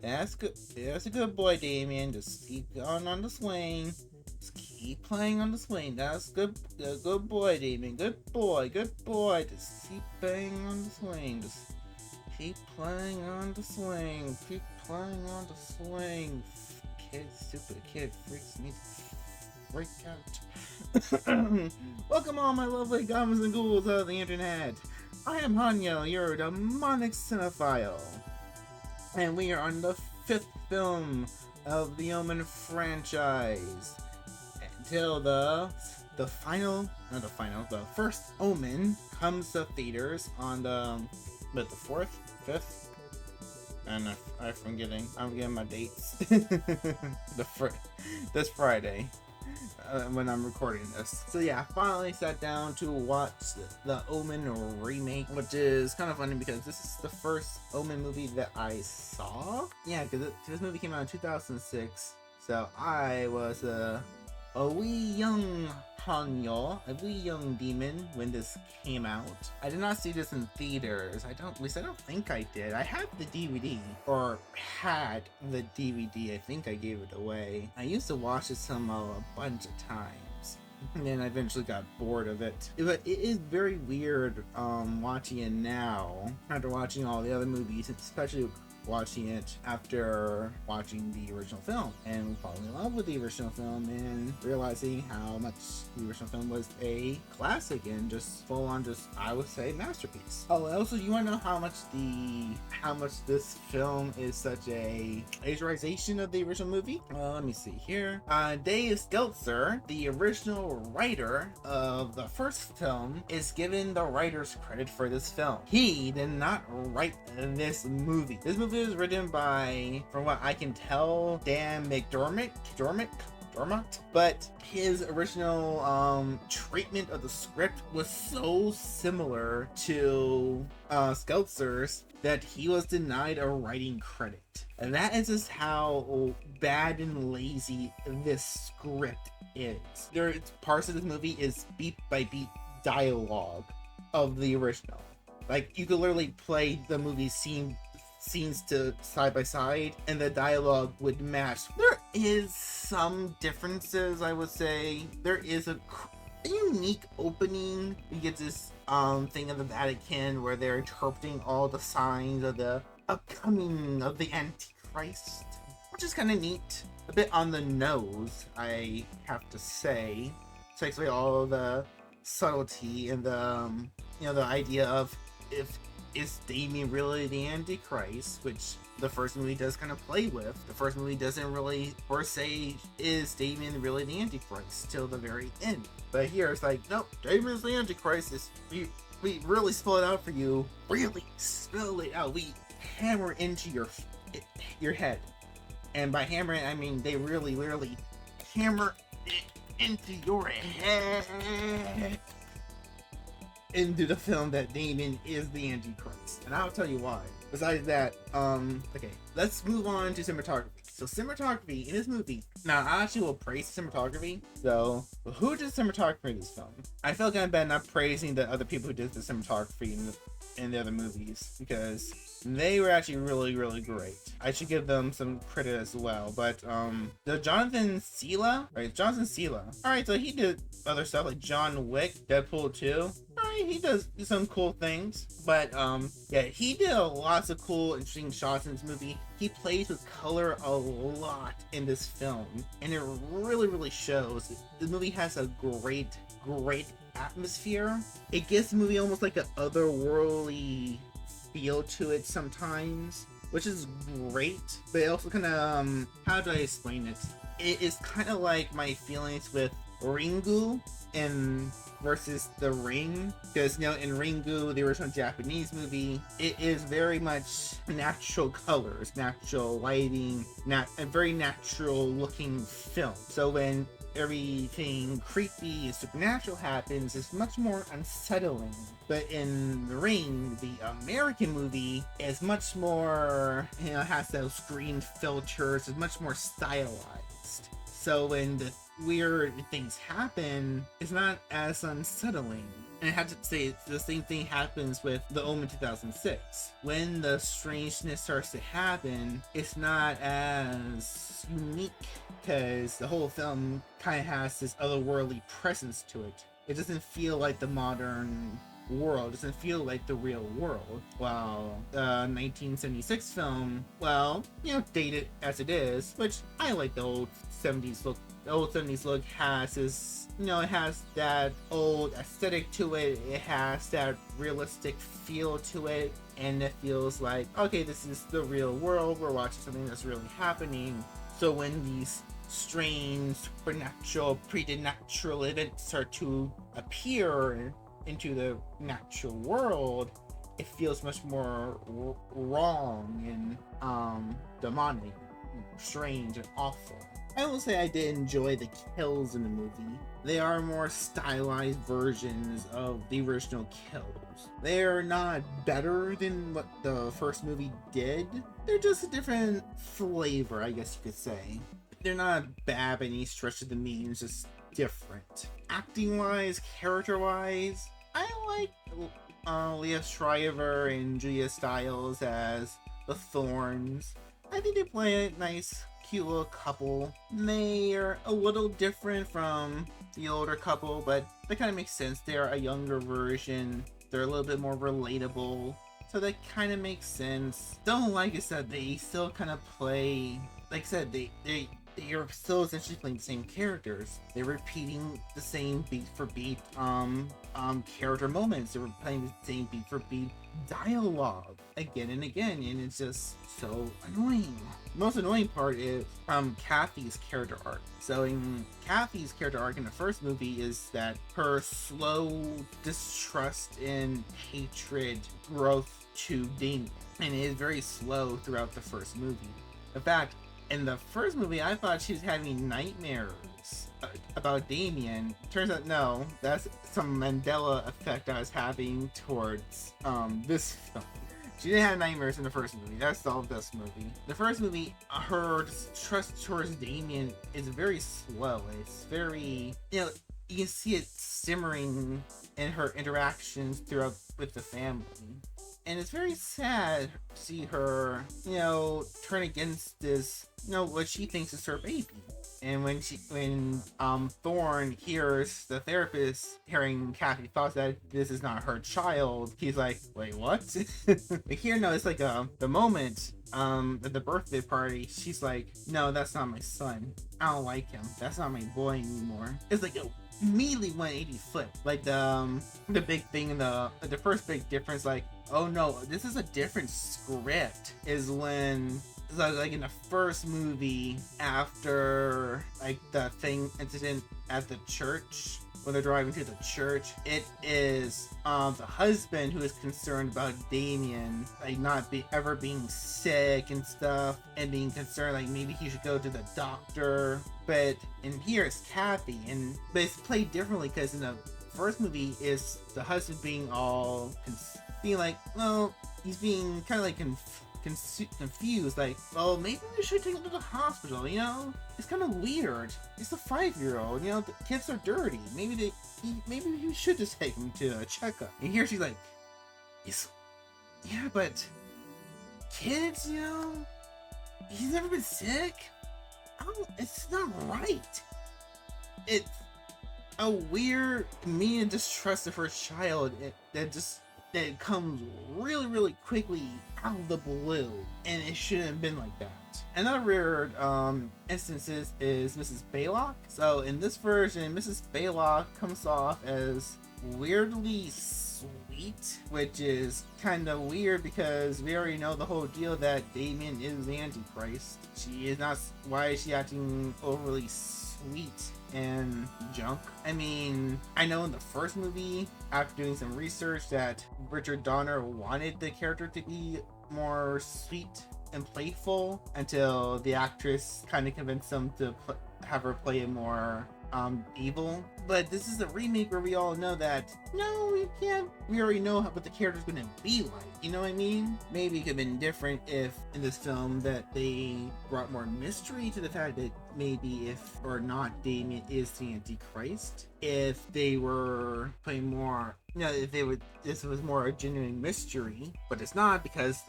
That's good. That's a good boy, Damien. Just keep going on the swing. Just keep playing on the swing. That's good. Good boy, Damien. Good boy. Good boy. Just keep playing on the swing. Just keep playing on the swing. Keep playing on the swing. Kid, stupid kid freaks me freak out. Welcome all my lovely goblins and ghouls of the internet. I am Hanyo, your demonic cinephile. And we are on the 5th film of the Omen franchise. Until the first Omen comes to theaters on the 4th, 5th, and I'm getting my dates. This Friday. When I'm recording this. So yeah, I finally sat down to watch the Omen remake, which is kind of funny because this is the first Omen movie that I saw. Yeah, because this movie came out in 2006, so I was a wee young Hanyo, a wee young demon when this came out. I did not see this in theaters. At least I don't think I did. I had the DVD, or had the DVD. I think I gave it away. I used to watch it a bunch of times, and then I eventually got bored of it. But it is very weird watching it now after watching all the other movies, especially watching it after watching the original film and falling in love with the original film and realizing how much the original film was a classic and just full on, just I would say, masterpiece. Oh, also, you want to know how much this film is such a plagiarization of the original movie? Let me see here. Dave Stelzer, the original writer of the first film, is given the writer's credit for this film. He did not write this movie. This movie was written by, from what I can tell, Dan McDermott, but his original treatment of the script was so similar to Stelzer's that he was denied a writing credit. And that is just how bad and lazy this script is. Parts of this movie is beat by beat dialogue of the original. Like, you could literally play the movie scenes to side by side and the dialogue would match. There is some differences, I would say. There is a unique opening. You get this thing of the Vatican where they're interpreting all the signs of the upcoming of the Antichrist, which is kind of neat. A bit on the nose, I have to say. Takes away all of the subtlety and the the idea of, if is Damien really the Antichrist, which the first movie does kind of play with. The first movie doesn't really, or say, is Damien really the Antichrist till the very end. But here it's like, nope, Damien's the Antichrist. We really spell it out for you. Really spell it out. We hammer into your head. And by hammering, I mean they really, literally hammer it into your head. Into the film that Damien is the Antichrist. And I'll tell you why. Besides that, okay, let's move on to cinematography. So cinematography in this movie, now I actually will praise cinematography. So who did cinematography in this film? I felt kind of bad not praising the other people who did the cinematography in the other movies, because they were actually really, really great. I should give them some credit as well. But the Jonathan Sela. Alright, so he did other stuff like John Wick, Deadpool 2. Alright, he does some cool things. But yeah, he did lots of cool, interesting shots in this movie. He plays with color a lot in this film, and it really, really shows. The movie has a great atmosphere. It gives the movie almost like an otherworldly feel to it sometimes, which is great. But it also kind of, how do I explain it? It is kind of like my feelings with Ringu and versus The Ring, because in Ringu, the original Japanese movie, it is very much natural colors, natural lighting, a very natural looking film. So when everything creepy and supernatural happens, it's much more unsettling. But in The Ring, the American movie, is much more, has those green filters, is much more stylized. So when the weird things happen, it's not as unsettling. And I have to say, the same thing happens with The Omen 2006. When the strangeness starts to happen, it's not as unique because the whole film kind of has this otherworldly presence to it. It doesn't feel like the modern world, doesn't feel like the real world. While the 1976 film, well, dated as it is, which I like the old 70s look. The old 70s look has this, it has that old aesthetic to it. It has that realistic feel to it. And it feels like, okay, this is the real world. We're watching something that's really happening. So when these strange, supernatural, preternatural events start to appear into the natural world, it feels much more wrong and demonic, strange, and awful. I will say I did enjoy the kills in the movie. They are more stylized versions of the original kills. They are not better than what the first movie did. They're just a different flavor, I guess you could say. They're not bad by any stretch of the means, just different. Acting wise, character wise, I like Leah Shriver and Julia Stiles as the Thorns. I think they play a nice, cute little couple. They're a little different from the older couple, but that kind of makes sense. They're a younger version. They're a little bit more relatable, so that kind of makes sense. Don't like is that they still kind of play, like I said, you're still essentially playing the same characters. They're repeating the same beat for beat character moments. They were playing the same beat for beat dialogue again and again, and it's just so annoying. The most annoying part is Kathy's character arc. So in Kathy's character arc in the first movie is that her slow distrust and hatred growth to Damien, and it is very slow throughout the first movie. In fact, in the first movie, I thought she was having nightmares about Damien. Turns out, no, that's some Mandela effect I was having towards this film. She didn't have nightmares in the first movie. That's all of this movie. The first movie, her trust towards Damien is very slow. It's very, you can see it simmering in her interactions throughout with the family. And it's very sad to see her, turn against this, what she thinks is her baby. And when Thorn hears the therapist hearing Kathy thoughts that this is not her child, he's like, wait, what? But here, no, it's like the moment at the birthday party, she's like, no, that's not my son. I don't like him. That's not my boy anymore. It's like, immediately 180 flip. Like the big thing in the first big difference, like, oh no, this is a different script, is when, like in the first movie, after like the incident at the church, when they're driving to the church, it is the husband who is concerned about Damien, like not ever being sick and stuff, and being concerned like maybe he should go to the doctor. But in here it's Kathy, but it's played differently because in the first movie is the husband being all being like, well, he's being kind of like confused, like, well, maybe we should take him to the hospital, it's kind of weird. He's a 5-year-old, the kids are dirty. Maybe we should just take him to a checkup. And here she's like, yeah, but kids, he's never been sick. It's not right. It's a weird mean distrust of her child that comes really, really quickly out of the blue, and it shouldn't have been like that. Another weird instances is Mrs. Baylock. So in this version, Mrs. Baylock comes off as weirdly sweet, which is kind of weird because we already know the whole deal that Damien is the Antichrist. She is not. Why is she acting overly sweet and junk? I mean, I know in the first movie, after doing some research, that Richard Donner wanted the character to be more sweet and playful until the actress kind of convinced him to have her play a more evil. But this is a remake where we all know that no, we can't. We already know what the character's gonna be like. You know what I mean? Maybe it could have been different if in this film that they brought more mystery to the fact that maybe if or not Damien is the Antichrist. If they were putting more, if they would, this was more a genuine mystery, but it's not because,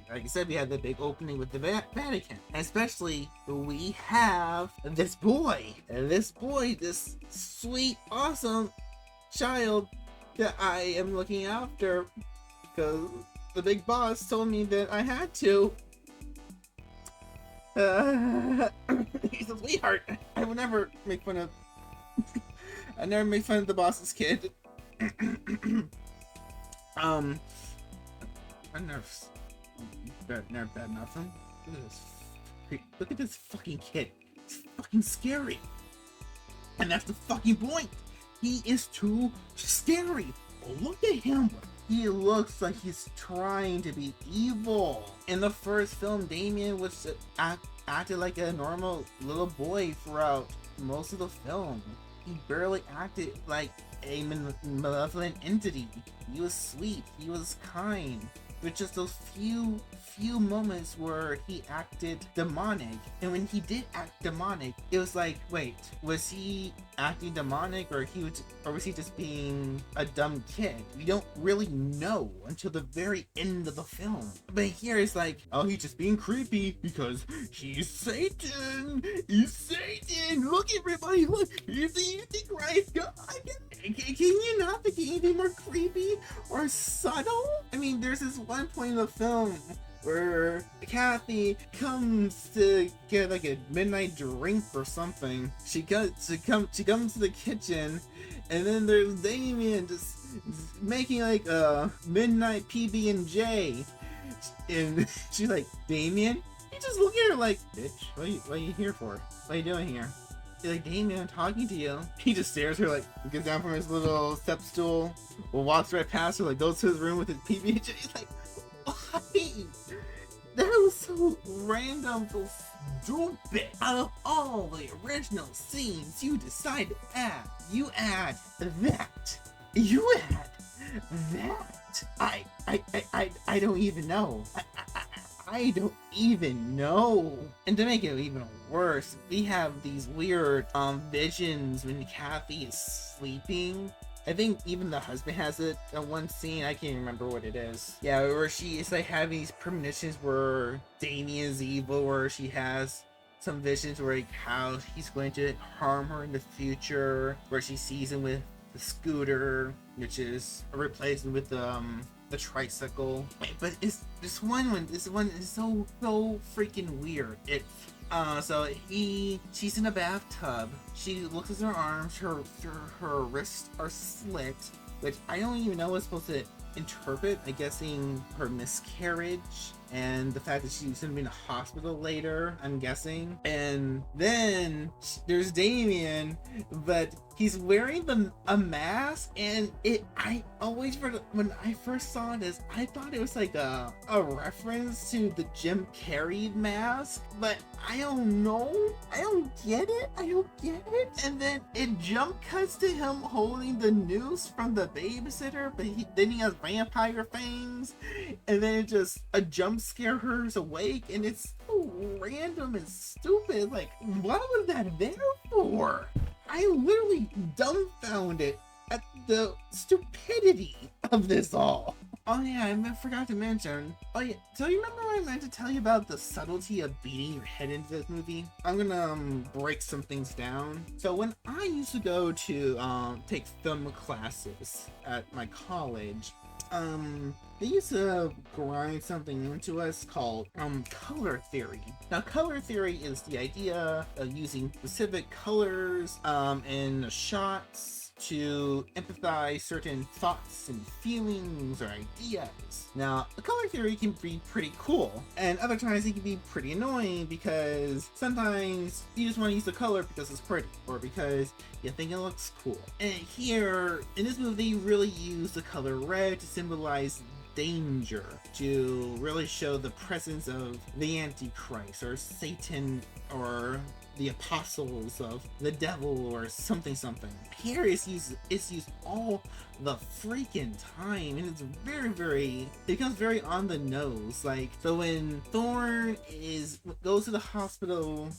like I said, we had the big opening with the Vatican. And especially, we have this boy, this sweet, awesome child that I am looking after because the big boss told me that I had to. He's a sweetheart. I would never make fun of. I never make fun of the boss's kid. I never bad nothing. Look at this fucking kid. It's fucking scary. And that's the fucking point. He is too scary. Look at him. He looks like he's trying to be evil. In the first film, Damien was acted like a normal little boy throughout most of the film. He barely acted like a malevolent entity. He was sweet. He was kind. With just those few moments where he acted demonic. And when he did act demonic, it was like, wait, was he acting demonic or was he just being a dumb kid? We don't really know until the very end of the film. But here it's like, oh, he's just being creepy because he's Satan. He's Satan. Look, everybody, look. He's the Antichrist. God, can you not think anything more creepy or subtle? I mean, there's this one point in the film where Kathy comes to get like a midnight drink or something. She comes to the kitchen, and then there's Damien just making like a midnight PB&J, and she's like, Damien? You just look at her like, bitch, what are you here for? What are you doing here? She's like, Damien, I'm talking to you. He just stares at her, like, gets down from his little step stool, walks right past her, like, goes to his room with his PB&J. He's like, why? That was so random, so stupid. Out of all the original scenes you decide to add, you add that. You add that. I don't even know. I don't even know. And to make it even worse, we have these weird visions when Kathy is sleeping. I think even the husband has it in one scene. I can't remember what it is. Yeah, where she is like having these premonitions where Damien's evil, where she has some visions where like how he's going to harm her in the future, where she sees him with the scooter, which is a replacement with the tricycle. But it's this one is so freaking weird. She's in a bathtub. She looks at her arms, her wrists are slit, which I don't even know what's supposed to interpret. I'm guessing her miscarriage and the fact that she's gonna be in a hospital later, I'm guessing. And then there's Damien, but he's wearing a mask, and I always, when I first saw this, I thought it was like a reference to the Jim Carrey mask, but I don't know. I don't get it. And then it jump cuts to him holding the noose from the babysitter, but then he has vampire fangs, and then it just a jump scare her awake, and it's so random and stupid. Like, what was that there for? I literally dumbfounded at the stupidity of this all. Oh yeah, I forgot to mention. Oh yeah, so you remember when I meant to tell you about the subtlety of beating your head into this movie? I'm gonna break some things down. So when I used to go to take film classes at my college, they used to grind something into us called color theory. Now, color theory is the idea of using specific colors in shots to empathize certain thoughts and feelings or ideas. Now, the color theory can be pretty cool, and other times it can be pretty annoying because sometimes you just want to use the color because it's pretty or because you think it looks cool. And here, in this movie, they really use the color red to symbolize danger, to really show the presence of the Antichrist or Satan or the apostles of the devil or something something. Here it's used all the freaking time, and it's very it becomes very on the nose. Like, so when Thorn goes to the hospital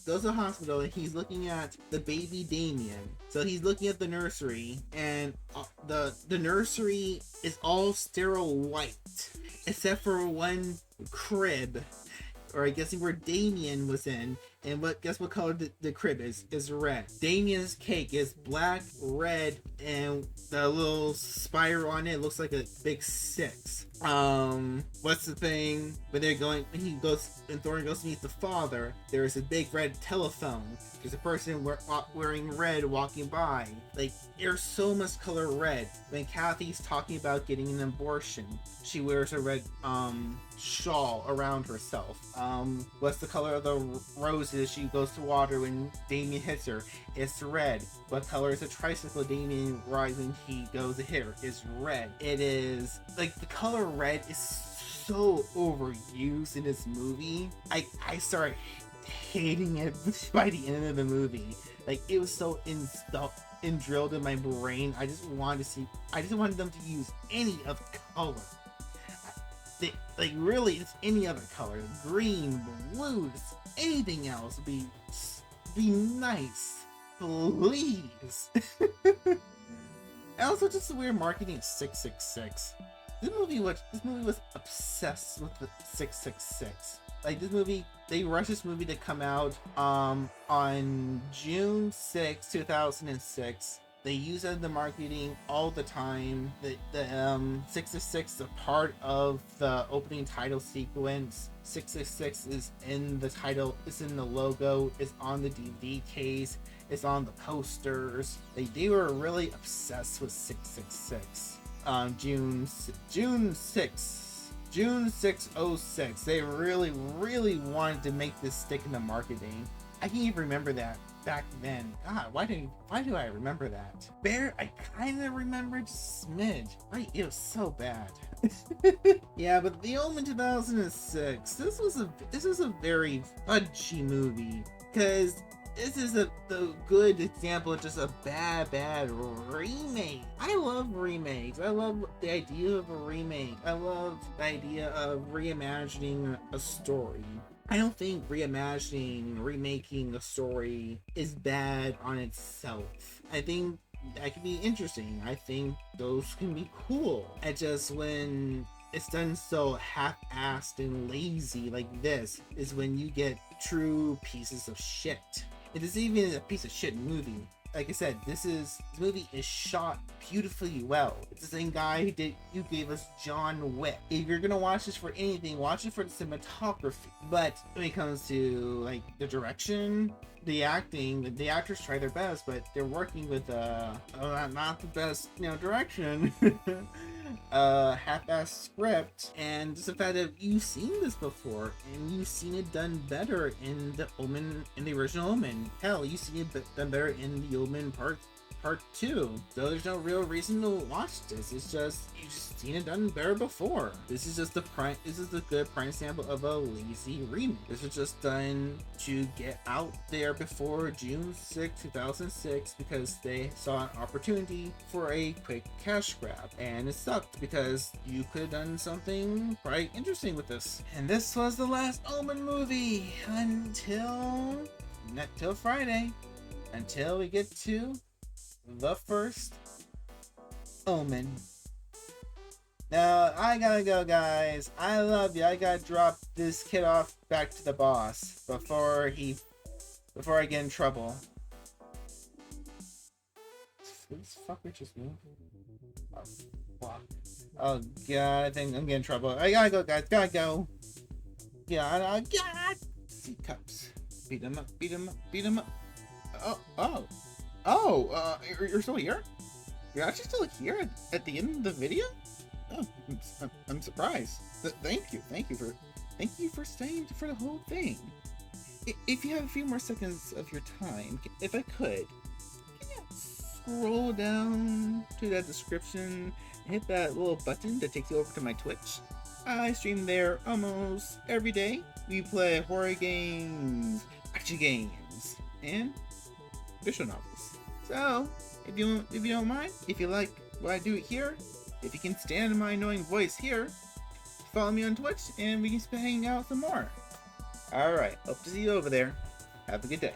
and he's looking at the baby Damien. So he's looking at the nursery, and the nursery is all sterile white except for one crib, or I guess where Damien was in. And guess what color the crib is? Is red. Damien's cake is black, red, and the little spiral on it looks like a big 6. What's the thing when Thorn goes to meet the father? There's a big red telephone. There's a person wearing red walking by. Like, there's so much color red. When Kathy's talking about getting an abortion, she wears a red shawl around herself. What's the color of the roses she goes to water when Damien hits her? It's red. What color is the tricycle Damien rides when he goes to hit her? It's red. It is like the color red is so overused in this movie. I started hating it by the end of the movie. Like, it was so drilled in my brain. I just wanted them to use any other color. Like, really, it's any other color. Green, blue, anything else. Be nice. Please. And also, just the weird marketing of 666. This movie was obsessed with the 666. Like, this movie, they rushed this movie to come out on June 6, 2006. They use it in the marketing all the time. The 666 is a part of the opening title sequence. 666 is in the title, it's in the logo, it's on the DVD case, it's on the posters. They were really obsessed with 666. June 606. They really wanted to make this stick in the marketing. I can't even remember that back then. God, why do I remember that? Bear, I kind of remembered smidge. It was so bad. Yeah, but The Omen 2006. This was a very fudgy movie, because this is the good example of just a bad remake. I love remakes. I love the idea of a remake. I love the idea of reimagining a story. I don't think remaking a story is bad on itself. I think that can be interesting. I think those can be cool. And just when it's done so half-assed and lazy like this is when you get true pieces of shit. It is even a piece of shit movie. Like I said, this movie is shot beautifully well. It's the same guy who gave us John Wick. If you're gonna watch this for anything, watch it for the cinematography. But when it comes to like the direction, the acting, the actors try their best, but they're working with not the best, direction. Half-assed script, and just the fact that you've seen this before and you've seen it done better in the original Omen. Hell, you've seen it done better in the Omen part 2. So there's no real reason to watch this. It's just you've seen it done better before. This is just a good prime example of a lazy remake. This was just done to get out there before June 6, 2006, because they saw an opportunity for a quick cash grab, and it sucked because you could have done something quite interesting with this. And this was the last Omen movie until Friday, until we get to the first Omen. Now, I gotta go, guys. I love you. I gotta drop this kid off back to the boss before I get in trouble. This fucker just moved. Oh, fuck. Oh, God. I think I'm getting in trouble. I gotta go, guys. Gotta go. God. See cups. Beat him up. You're still here? You're actually still here at the end of the video? Oh, I'm surprised. Thank you for staying for the whole thing. If you have a few more seconds of your time, if I could, can you scroll down to that description and hit that little button that takes you over to my Twitch? I stream there almost every day. We play horror games, action games, and visual novels. So, if you don't mind, if you like what I do here, if you can stand my annoying voice here, follow me on Twitch and we can hang out some more. Alright, hope to see you over there. Have a good day.